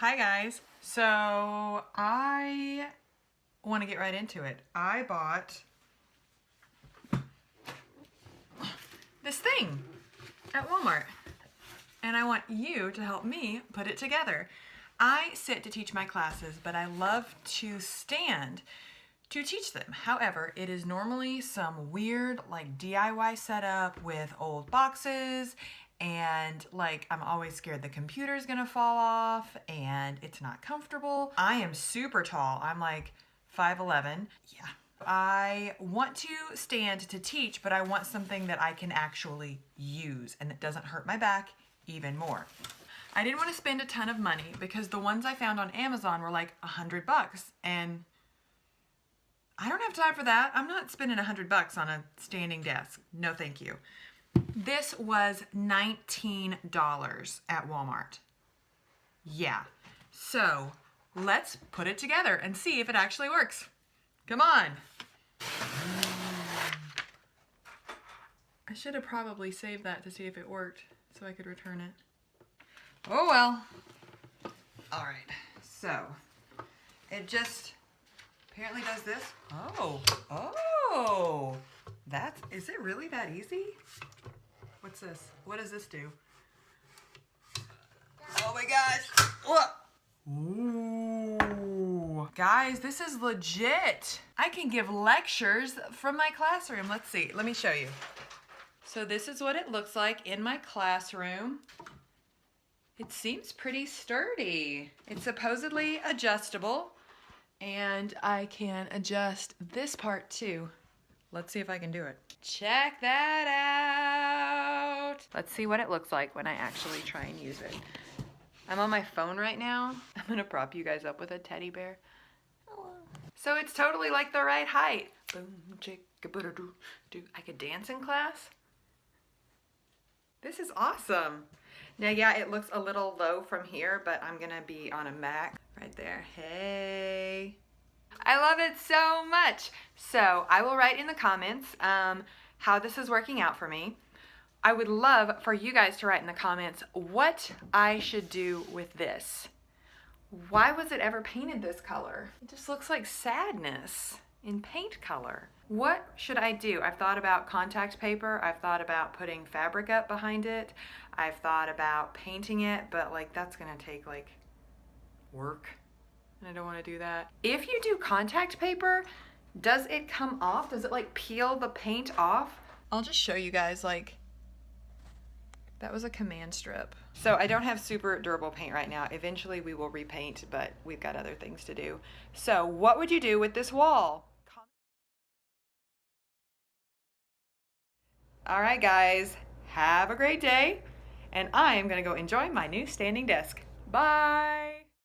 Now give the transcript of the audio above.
Hi guys. So I want to get right into it. I bought this thing at Walmart and I want you to help me put it together. I sit to teach my classes, but I love to stand to teach them. However, it is normally some weird like DIY setup with old boxes and like I'm always scared the computer's gonna fall off and it's not comfortable. I am super tall. I'm like 5'11". Yeah. I want to stand to teach, but I want something that I can actually use and that doesn't hurt my back even more. I didn't want to spend a ton of money because the ones I found on Amazon were like $100 and I don't have time for that. I'm not spending $100 on a standing desk. No, thank you. This was $19 at Walmart. Yeah. So let's put it together and see if it actually works. Come on. I should have probably saved that to see if it worked so I could return it. Oh well. All right. So it just apparently does this. Oh, is it really that easy? What's this? What does this do? Oh my gosh. What? Ooh. Guys, this is legit. I can give lectures from my classroom. Let's see. Let me show you. So this is what it looks like in my classroom. It seems pretty sturdy. It's supposedly adjustable. And I can adjust this part too. Let's see if I can do it. Check that out. Let's see what it looks like when I actually try and use it. I'm on my phone right now. I'm gonna prop you guys up with a teddy bear. Hello. So it's totally like the right height. Boom, chicka-boo-doo-doo. I could dance in class. This is awesome. Now, yeah, it looks a little low from here, but I'm gonna be on a Mac right there. Hey. I love it so much. So I will write in the comments how this is working out for me. I would love for you guys to write in the comments what I should do with this. Why was it ever painted this color? It just looks like sadness in paint color. What should I do? I've thought about contact paper. I've thought about putting fabric up behind it. I've thought about painting it, but like that's gonna take like work. And I don't want to do that. If you do contact paper, does it come off? Does it like peel the paint off? I'll just show you guys like, that was a command strip. So I don't have super durable paint right now. Eventually we will repaint, but we've got other things to do. So what would you do with this wall? All right, guys, have a great day. And I am gonna go enjoy my new standing desk. Bye.